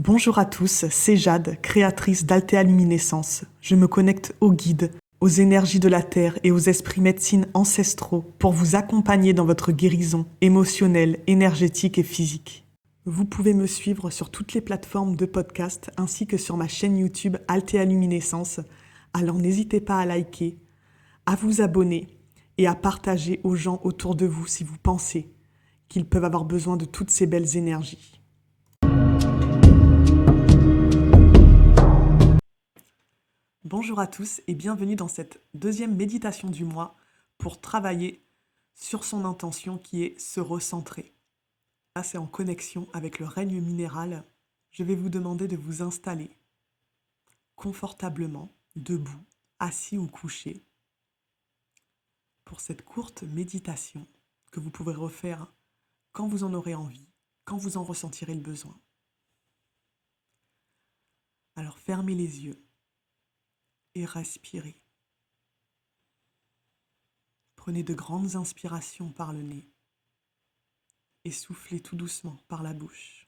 Bonjour à tous, c'est Jade, créatrice d'Altea Luminescence. Je me connecte aux guides, aux énergies de la Terre et aux esprits médecines ancestraux pour vous accompagner dans votre guérison émotionnelle, énergétique et physique. Vous pouvez me suivre sur toutes les plateformes de podcast ainsi que sur ma chaîne YouTube Altea Luminescence. Alors n'hésitez pas à liker, à vous abonner et à partager aux gens autour de vous si vous pensez qu'ils peuvent avoir besoin de toutes ces belles énergies. Bonjour à tous et bienvenue dans cette deuxième méditation du mois pour travailler sur son intention qui est se recentrer. Là, c'est en connexion avec le règne minéral. Je vais vous demander de vous installer confortablement, debout, assis ou couché, pour cette courte méditation que vous pouvez refaire quand vous en aurez envie, quand vous en ressentirez le besoin. Alors fermez les yeux et respirez. Prenez de grandes inspirations par le nez et soufflez tout doucement par la bouche.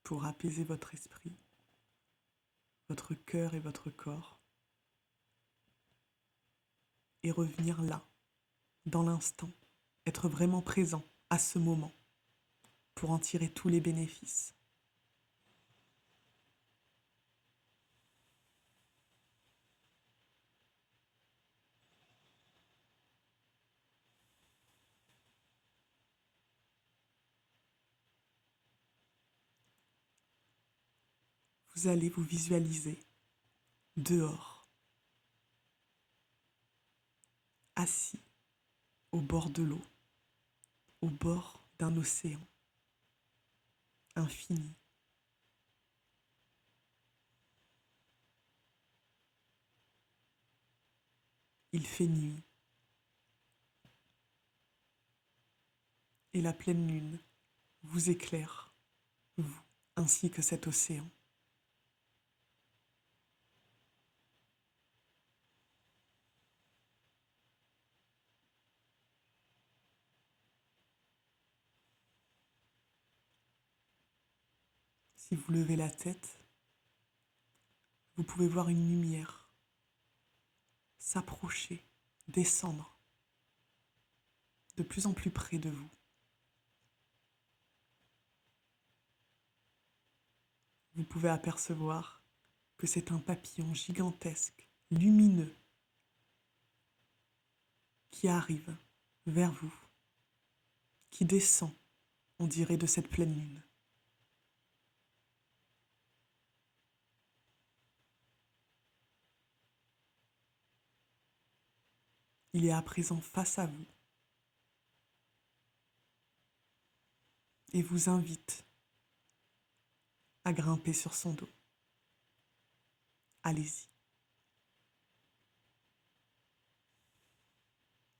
Pour apaiser votre esprit, votre cœur et votre corps, et revenir là, dans l'instant, être vraiment présent à ce moment, pour en tirer tous les bénéfices. Vous allez vous visualiser dehors, assis au bord de l'eau, au bord d'un océan infini. Il fait nuit et la pleine lune vous éclaire, vous, ainsi que cet océan. Si vous levez la tête, vous pouvez voir une lumière s'approcher, descendre de plus en plus près de vous. Vous pouvez apercevoir que c'est un papillon gigantesque, lumineux, qui arrive vers vous, qui descend, on dirait, de cette pleine lune. Il est à présent face à vous et vous invite à grimper sur son dos. Allez-y.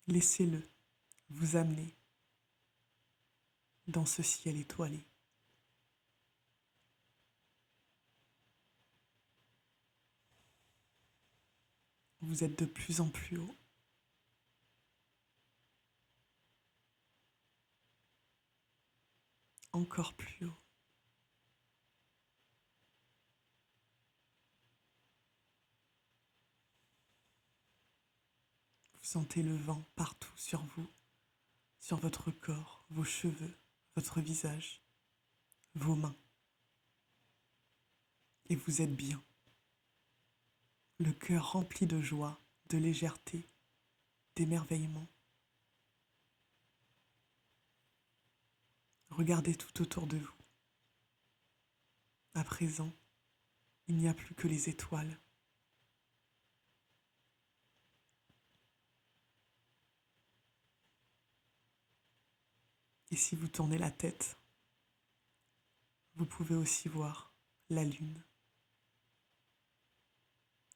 Laissez-le vous amener dans ce ciel étoilé. Vous êtes de plus en plus haut. Encore plus haut. Vous sentez le vent partout sur vous, sur votre corps, vos cheveux, votre visage, vos mains. Et vous êtes bien. Le cœur rempli de joie, de légèreté, d'émerveillement. Regardez tout autour de vous. À présent, il n'y a plus que les étoiles. Et si vous tournez la tête, vous pouvez aussi voir la lune.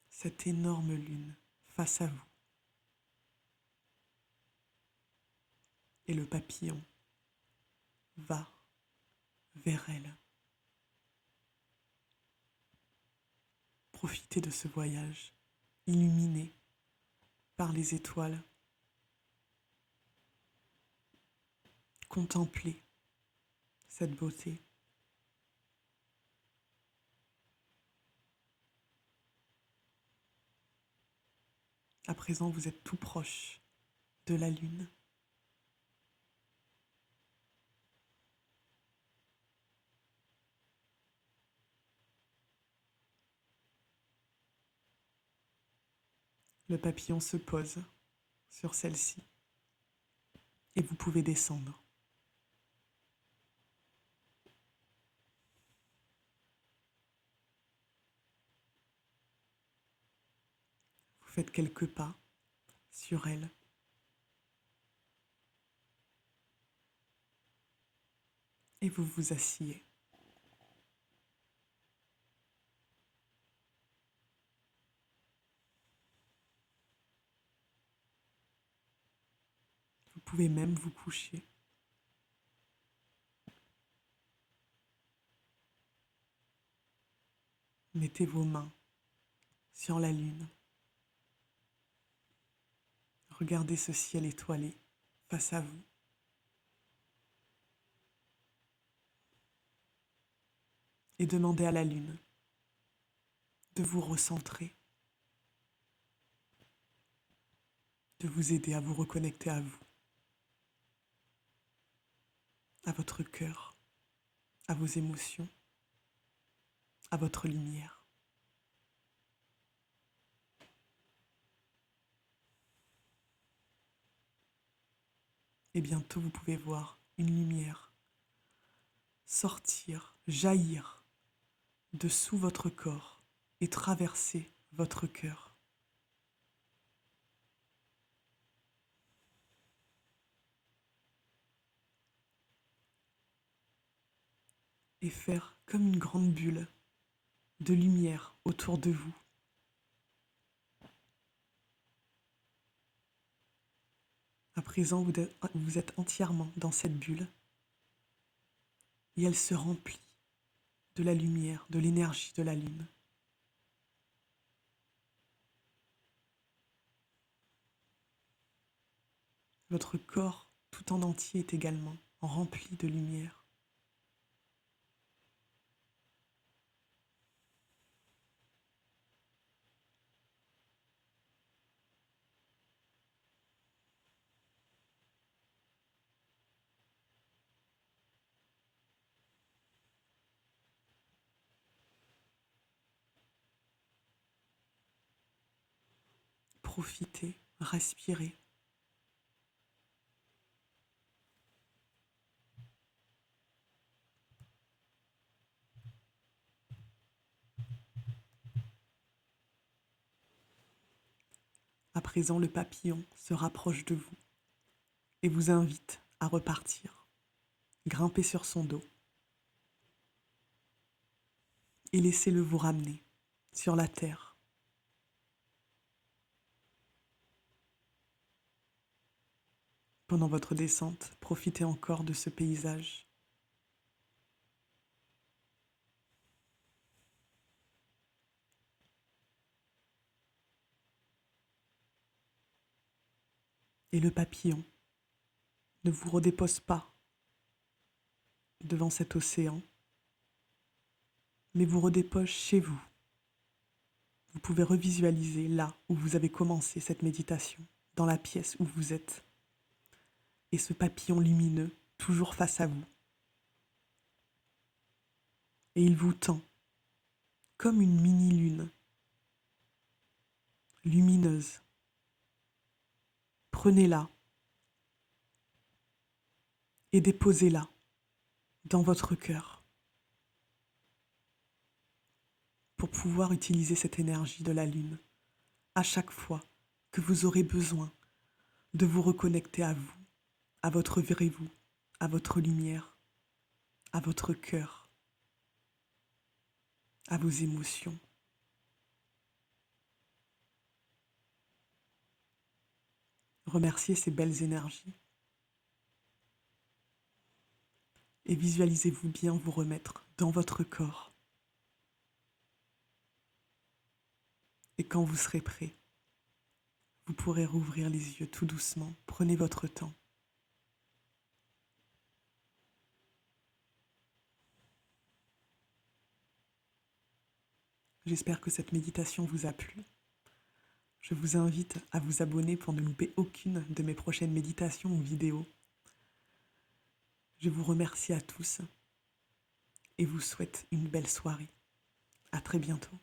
Cette énorme lune face à vous. Et le papillon va vers elle. Profitez de ce voyage illuminé par les étoiles. Contemplez cette beauté. À présent, vous êtes tout proche de la lune. Le papillon se pose sur celle-ci et vous pouvez descendre. Vous faites quelques pas sur elle. Et vous vous asseyez. Vous pouvez même vous coucher. Mettez vos mains sur la lune. Regardez ce ciel étoilé face à vous. Et demandez à la lune de vous recentrer, de vous aider à vous reconnecter à vous, à votre cœur, à vos émotions, à votre lumière. Et bientôt vous pouvez voir une lumière sortir, jaillir de sous votre corps et traverser votre cœur. Et faire comme une grande bulle de lumière autour de vous. À présent, vous êtes entièrement dans cette bulle et elle se remplit de la lumière, de l'énergie de la lune. Votre corps tout en entier est également rempli de lumière. Profitez, respirez. À présent, le papillon se rapproche de vous et vous invite à repartir. Grimpez sur son dos et laissez-le vous ramener sur la terre. Pendant votre descente, profitez encore de ce paysage. Et le papillon ne vous redépose pas devant cet océan, mais vous redépose chez vous. Vous pouvez revisualiser là où vous avez commencé cette méditation, dans la pièce où vous êtes. Et ce papillon lumineux, toujours face à vous. Et il vous tend comme une mini-lune, lumineuse. Prenez-la et déposez-la dans votre cœur pour pouvoir utiliser cette énergie de la lune à chaque fois que vous aurez besoin de vous reconnecter à vous, à votre vrai vous, à votre lumière, à votre cœur, à vos émotions. Remerciez ces belles énergies et visualisez-vous bien vous remettre dans votre corps. Et quand vous serez prêt, vous pourrez rouvrir les yeux tout doucement. Prenez votre temps. J'espère que cette méditation vous a plu. Je vous invite à vous abonner pour ne louper aucune de mes prochaines méditations ou vidéos. Je vous remercie à tous et vous souhaite une belle soirée. À très bientôt.